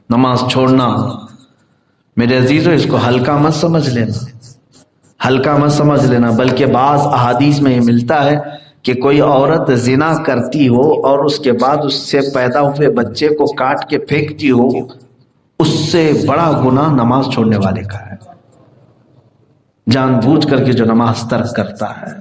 نماز چھوڑنا میرے عزیزو اس کو ہلکا مت سمجھ لینا، ہلکا مت سمجھ لینا، بلکہ بعض احادیث میں یہ ملتا ہے کہ کوئی عورت زنا کرتی ہو اور اس کے بعد اس سے پیدا ہوئے بچے کو کاٹ کے پھینکتی ہو، اس سے بڑا گناہ نماز چھوڑنے والے کا ہے، جان بوجھ کر کے جو نماز ترک کرتا ہے۔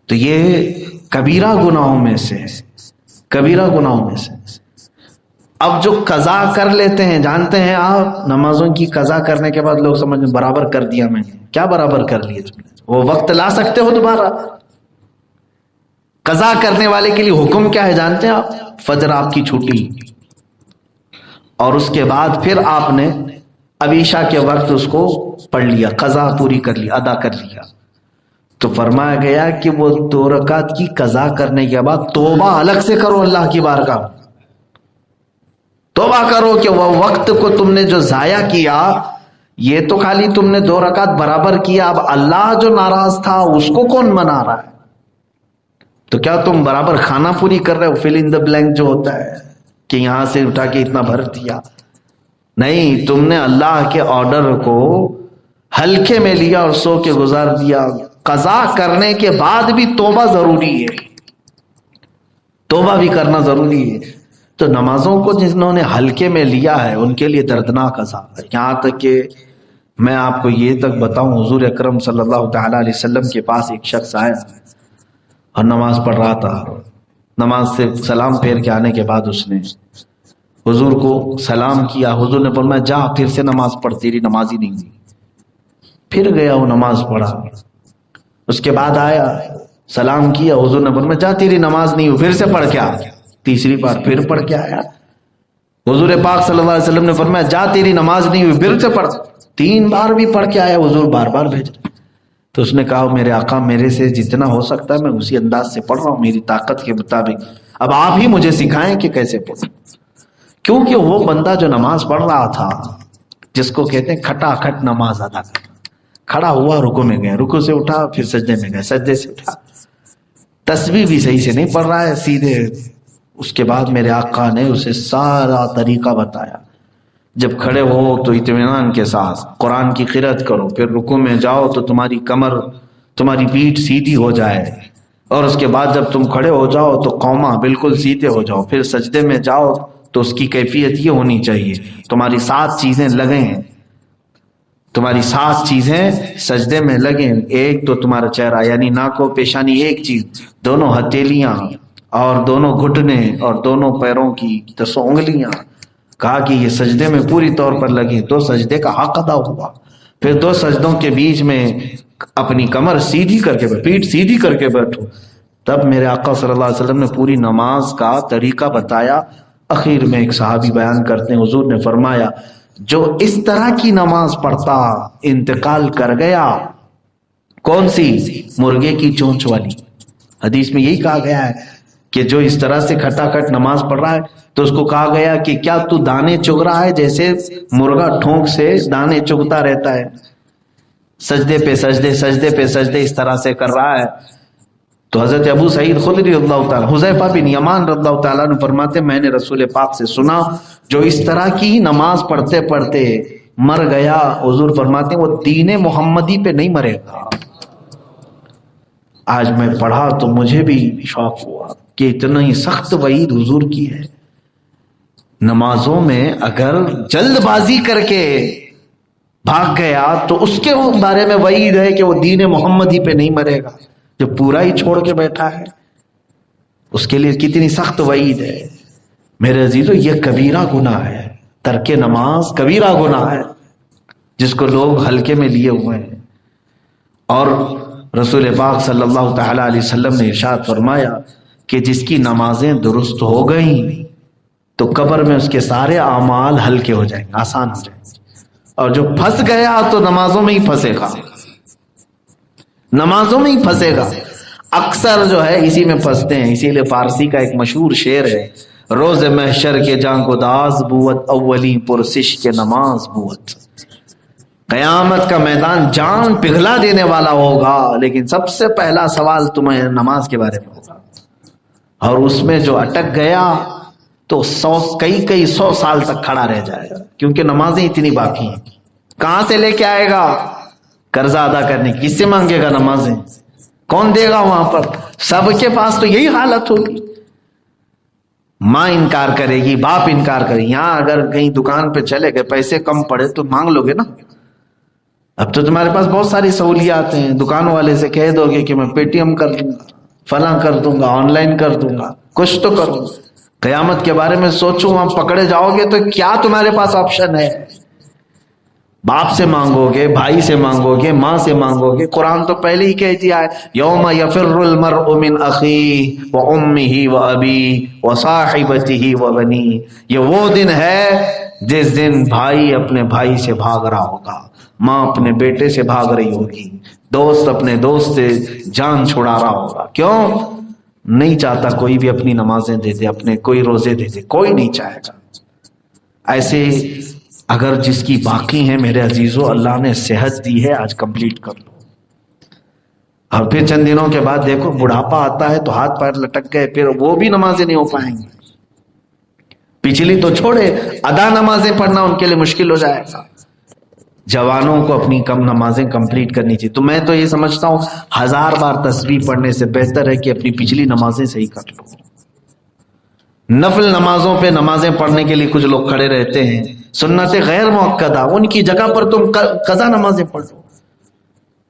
تو یہ کبیرہ گناہوں میں سے ہے، کبیرہ گناہوں میں سے۔ اب جو قضا کر لیتے ہیں، جانتے ہیں آپ نمازوں کی قضا کرنے کے بعد لوگ سمجھیں برابر کر دیا میں نے، کیا برابر کر لیے تم نے؟ وہ وقت لا سکتے ہو دوبارہ؟ قضا کرنے والے کے لیے حکم کیا ہے جانتے ہیں آپ؟ فجر آپ کی چھوٹی اور اس کے بعد پھر آپ نے اب عشاء کے وقت اس کو پڑھ لیا، قضا پوری کر لی، ادا کر لیا، تو فرمایا گیا کہ وہ 2 رکعت کی قضا کرنے کے بعد توبہ الگ سے کرو اللہ کی بارگاہ، توبہ کرو کہ وہ وقت کو تم نے جو ضائع کیا، یہ تو خالی تم نے 2 رکعت برابر کیا، اب اللہ جو ناراض تھا اس کو کون منا رہا ہے؟ تو کیا تم برابر کھانا پوری کر رہے ہو؟ فل ان دا بلینک جو ہوتا ہے کہ یہاں سے اٹھا کے اتنا بھر دیا، نہیں، تم نے اللہ کے آرڈر کو ہلکے میں لیا اور سو کے گزار دیا۔ قضا کرنے کے بعد بھی توبہ ضروری ہے، توبہ بھی کرنا ضروری ہے۔ تو نمازوں کو جنہوں نے ہلکے میں لیا ہے ان کے لیے دردناک عذاب ہے۔ یہاں تک کہ میں آپ کو یہ تک بتاؤں، حضور اکرم صلی اللہ تعالی علیہ وسلم کے پاس ایک شخص آیا اور نماز پڑھ رہا تھا، نماز سے سلام پھیر کے آنے کے بعد اس نے حضور کو سلام کیا، حضور نے فرمایا جا پھر سے نماز پڑھ، تیری نماز ہی نہیں ہوئی۔ پھر گیا وہ نماز پڑھا، اس کے بعد آیا سلام کیا، حضور نے فرمایا جا تیری نماز نہیں ہوئی، پھر سے پڑھ کے آ۔ تیسری بار پھر پڑھ کے آیا، حضور پاک صلی اللہ علیہ وسلم نے فرمایا جا تیری نماز نہیں ہوئی، پھر سے پڑھ۔ 3 بار بھی پڑھ کے آیا، حضور بار بار بھیج۔ تو اس نے کہا میرے آقا میرے سے جتنا ہو سکتا ہے میں اسی انداز سے پڑھ رہا ہوں، میری طاقت کے مطابق، اب آپ ہی مجھے سکھائیں کہ کیسے پڑھوں۔ کیونکہ وہ بندہ جو نماز پڑھ رہا تھا، جس کو کہتے ہیں کھٹا کھٹ نماز ادا کرنا، کھڑا ہوا رکوع میں گیا، رکوع سے اٹھا پھر سجدے میں گیا، سجدے سے اٹھا، تسبیح بھی صحیح سے نہیں پڑھ رہا ہے سیدھے۔ اس کے بعد میرے آقا نے اسے سارا طریقہ بتایا، جب کھڑے ہو تو اطمینان کے ساتھ قرآن کی قرأت کرو، پھر رکوع میں جاؤ تو تمہاری کمر، تمہاری پیٹھ سیدھی ہو جائے، اور اس کے بعد جب تم کھڑے ہو جاؤ تو قومہ بالکل سیدھے ہو جاؤ، پھر سجدے میں جاؤ تو اس کی کیفیت یہ ہونی چاہیے تمہاری 7 چیزیں لگیں، تمہاری 7 چیزیں سجدے میں لگیں۔ ایک تو تمہارا چہرہ یعنی ناک و پیشانی ایک چیز، دونوں ہتھیلیاں اور دونوں گھٹنے اور دونوں پیروں کی 10 انگلیاں، کہا کہ یہ سجدے میں پوری طور پر لگیں، تو سجدے کا حق ادا ہوا۔ پھر 2 سجدوں کے بیچ میں اپنی کمر سیدھی کر کے، پیٹھ سیدھی کر کے بیٹھو۔ تب میرے آقا صلی اللہ علیہ وسلم نے پوری نماز کا طریقہ بتایا۔ اخیر میں ایک صحابی بیان کرتے ہیں، حضور نے فرمایا جو اس طرح کی نماز پڑھتا انتقال کر گیا، کون سی؟ مرغے کی چونچ والی۔ حدیث میں یہی کہا گیا ہے کہ جو اس طرح سے کھٹا کھٹ نماز پڑھ رہا ہے تو اس کو کہا گیا کہ کیا تو دانے چگ رہا ہے جیسے مرغا ٹھونک سے دانے چگتا رہتا ہے، سجدے پہ سجدے، سجدے پہ سجدے اس طرح سے کر رہا ہے۔ تو حضرت ابو سعید خدری رضی اللہ تعالیٰ، حذیفہ بن یمان رضی اللہ تعالیٰ نے فرماتے میں نے رسول پاک سے سنا جو اس طرح کی نماز پڑھتے پڑھتے مر گیا، حضور فرماتے ہیں وہ دین محمدی پہ نہیں مرے گا۔ آج میں پڑھا تو مجھے بھی شوق ہوا کہ اتنا ہی سخت وعید حضور کی ہے۔ نمازوں میں اگر جلد بازی کر کے بھاگ گیا تو اس کے بارے میں وعید ہے کہ وہ دین محمدی پہ نہیں مرے گا، جو پورا ہی چھوڑ کے بیٹھا ہے اس کے لیے کتنی سخت وعید ہے۔ میرے عزیزو یہ کبیرہ گناہ ہے، ترک نماز کبیرہ گناہ ہے جس کو لوگ ہلکے میں لیے ہوئے ہیں۔ اور رسول پاک صلی اللہ تعالی علیہ وسلم نے ارشاد فرمایا کہ جس کی نمازیں درست ہو گئیں تو قبر میں اس کے سارے اعمال ہلکے ہو جائیں گے، آسان ہو جائیں گے، اور جو پھنس گیا تو نمازوں میں ہی پھنسے گا، نمازوں میں ہی پھنسے گا۔ اکثر جو ہے اسی میں پھنستے ہیں، اسی لیے فارسی کا ایک مشہور شعر ہے، روز محشر کے جان گداز بوت اولی پرسش کے نماز بوت۔ قیامت کا میدان جان پگھلا دینے والا ہوگا، لیکن سب سے پہلا سوال تمہیں نماز کے بارے میں ہوگا، اور اس میں جو اٹک گیا تو کئی سو سال تک کھڑا رہ جائے گا، کیونکہ نمازیں اتنی باقی ہیں. کہاں سے لے کے آئے گا قرضہ ادا کرنے؟ کس سے مانگے گا نمازیں؟ کون دے گا وہاں پر؟ سب کے پاس تو یہی حالت ہوگی. ماں انکار کرے گی، باپ انکار کرے گی. یہاں اگر کہیں دکان پہ چلے گئے، پیسے کم پڑے تو مانگ لو گے نا. اب تو تمہارے پاس بہت ساری سہولیات ہیں، دکان والے سے کہہ دو گے کہ میں پے ٹی ایم کر دوں گا، فلاں کر دوں گا، آن لائن کر دوں گا، کچھ تو کروں. قیامت کے بارے میں سوچو، وہاں پکڑے جاؤ گے تو کیا تمہارے پاس آپشن ہے؟ باپ سے مانگو گے، بھائی سے مانگو گے، ماں سے مانگو گے. قرآن تو پہلے ہی کہہ دیا ہے، یوم یفر المرء من اخیہ وامہ وابیہ وصاحبتہ وبنیہ. یہ وہ دن ہے جس دن بھائی اپنے بھائی سے بھاگ رہا ہوگا، ماں اپنے بیٹے سے بھاگ رہی ہوگی، دوست اپنے دوست سے جان چھڑا رہا ہوگا. کیوں؟ نہیں چاہتا کوئی بھی اپنی نمازیں دے دے، اپنے کوئی روزے دے دے، کوئی نہیں چاہے گا. ایسے اگر جس کی باقی ہیں میرے عزیزو، اللہ نے صحت دی ہے، آج کمپلیٹ کر لو. اور پھر چند دنوں کے بعد دیکھو بڑھاپا آتا ہے تو ہاتھ پیر لٹک گئے، پھر وہ بھی نمازیں نہیں ہو پائیں گی. پچھلی تو چھوڑے، ادا نمازیں پڑھنا ان کے لیے مشکل ہو جائے گا. جوانوں کو اپنی کم نمازیں کمپلیٹ کرنی چاہیے. تو میں تو یہ سمجھتا ہوں 1000 بار تسبیح پڑھنے سے بہتر ہے کہ اپنی پچھلی نمازیں صحیح کر لو. نفل نمازوں پہ نمازیں پڑھنے کے لیے کچھ لوگ کھڑے رہتے ہیں، سنت غیر مؤکدہ، ان کی جگہ پر تم قضا نمازیں پڑھ لو.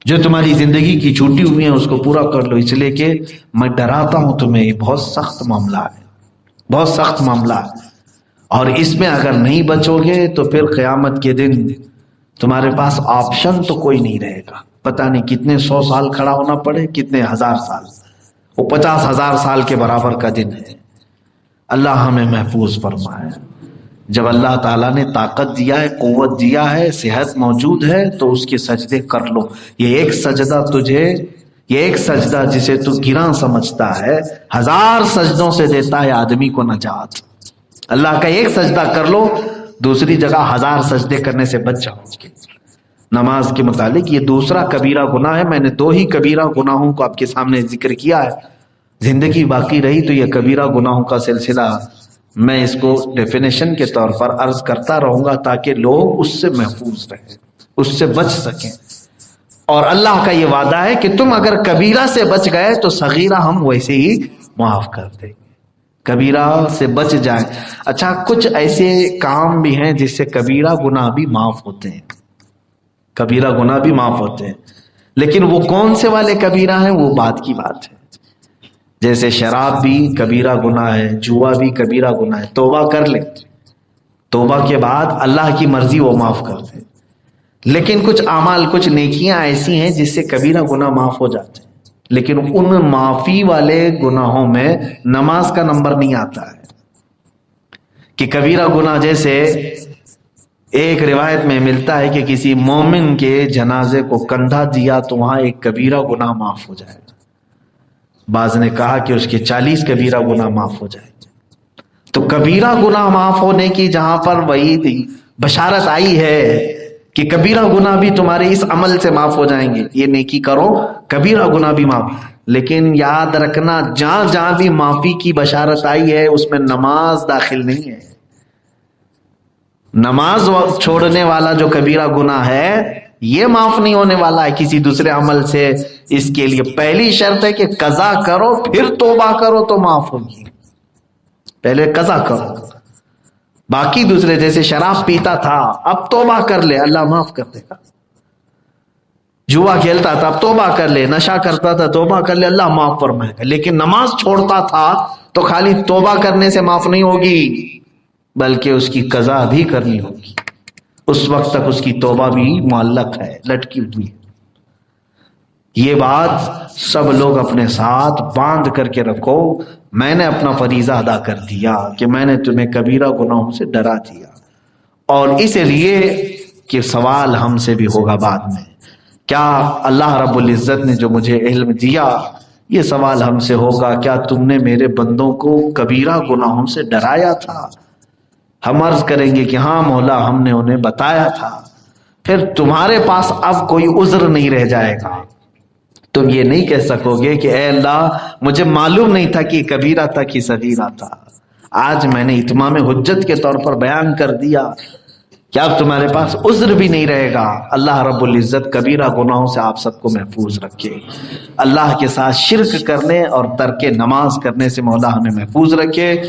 جو تمہاری زندگی کی چھوٹی ہوئی ہیں اس کو پورا کر لو. اس لیے کہ میں ڈراتا ہوں تمہیں، یہ بہت سخت معاملہ ہے، بہت سخت معاملہ ہے. اور اس میں اگر نہیں بچو گے تو پھر قیامت کے دن تمہارے پاس آپشن تو کوئی نہیں رہے گا. پتہ نہیں کتنے 100 سال کھڑا ہونا پڑے، کتنے 1000 سال، وہ 50,000 سال کے برابر کا دن ہے. اللہ ہمیں محفوظ فرمائے. جب اللہ تعالیٰ نے طاقت دیا ہے، قوت دیا ہے، صحت موجود ہے، تو اس کے سجدے کر لو. یہ ایک سجدہ جسے تو گراں سمجھتا ہے، 1000 سجدوں سے دیتا ہے آدمی کو نجات. اللہ کا ایک سجدہ کر لو، دوسری جگہ 1000 سجدے کرنے سے بچ جاؤ. نماز کے متعلق یہ دوسرا کبیرہ گناہ ہے. میں نے 2 ہی کبیرہ گناہوں کو آپ کے سامنے ذکر کیا ہے. زندگی باقی رہی تو یہ کبیرہ گناہوں کا سلسلہ میں اس کو ڈیفینیشن کے طور پر عرض کرتا رہوں گا تاکہ لوگ اس سے محفوظ رہیں، اس سے بچ سکیں. اور اللہ کا یہ وعدہ ہے کہ تم اگر کبیرہ سے بچ گئے تو صغیرہ ہم ویسے ہی معاف کر دیں گے. کبیرہ سے بچ جائیں. اچھا، کچھ ایسے کام بھی ہیں جس سے کبیرہ گناہ بھی معاف ہوتے ہیں، کبیرہ گناہ بھی معاف ہوتے ہیں. لیکن وہ کون سے والے کبیرہ ہیں وہ بات کی بات ہے. جیسے شراب بھی کبیرہ گناہ ہے، جوا بھی کبیرہ گناہ ہے. توبہ کر لیں، توبہ کے بعد اللہ کی مرضی وہ معاف کر دے. لیکن کچھ اعمال، کچھ نیکیاں ایسی ہیں جس سے کبیرہ گناہ معاف ہو جاتے ہیں، لیکن ان معافی والے گناہوں میں نماز کا نمبر نہیں آتا ہے. کہ کبیرہ گناہ جیسے ایک روایت میں ملتا ہے کہ کسی مومن کے جنازے کو کندھا دیا تو وہاں ایک کبیرہ گناہ معاف ہو جائے. بعض نے کہا کہ اس کے 40 کبیرہ گناہ معاف ہو جائے. تو کبیرہ گناہ معاف ہونے کی جہاں پر وعید بشارت آئی ہے کہ کبیرہ گناہ بھی تمہارے اس عمل سے معاف ہو جائیں گے، یہ نیکی کرو کبیرہ گناہ بھی معاف. لیکن یاد رکھنا جہاں جہاں بھی معافی کی بشارت آئی ہے اس میں نماز داخل نہیں ہے. نماز چھوڑنے والا جو کبیرہ گناہ ہے یہ معاف نہیں ہونے والا ہے کسی دوسرے عمل سے. اس کے لیے پہلی شرط ہے کہ قضا کرو پھر توبہ کرو تو معاف ہوگی. پہلے قضا کرو، باقی دوسرے جیسے شراب پیتا تھا اب توبہ کر لے، اللہ معاف کر دے گا. جوا کھیلتا تھا اب توبہ کر لے، نشہ کرتا تھا توبہ کر لے، اللہ معاف فرمائے گا. لیکن نماز چھوڑتا تھا تو خالی توبہ کرنے سے معاف نہیں ہوگی بلکہ اس کی قضا بھی کرنی ہوگی. اس وقت تک اس کی توبہ بھی معلق ہے، لٹکی ہوئی ہے. یہ بات سب لوگ اپنے ساتھ باندھ کر کے رکھو. میں نے اپنا فریضہ ادا کر دیا کہ میں نے تمہیں کبیرہ گناہوں سے ڈرا دیا، اور اس لیے کہ سوال ہم سے بھی ہوگا بعد میں. کیا اللہ رب العزت نے جو مجھے علم دیا، یہ سوال ہم سے ہوگا، کیا تم نے میرے بندوں کو کبیرہ گناہوں سے ڈرایا تھا؟ ہم عرض کریں گے کہ ہاں مولا ہم نے انہیں بتایا تھا. پھر تمہارے پاس اب کوئی عذر نہیں رہ جائے گا. تم یہ نہیں کہہ سکو گے کہ اے اللہ مجھے معلوم نہیں تھا کہ کبیرہ تھا کہ صغیرہ تھا. آج میں نے اتمام حجت کے طور پر بیان کر دیا کہ اب تمہارے پاس عذر بھی نہیں رہے گا۔ اللہ رب العزت کبیرہ گناہوں سے آپ سب کو محفوظ رکھے، اللہ کے ساتھ شرک کرنے اور ترک نماز کرنے سے مولا ہمیں محفوظ رکھے۔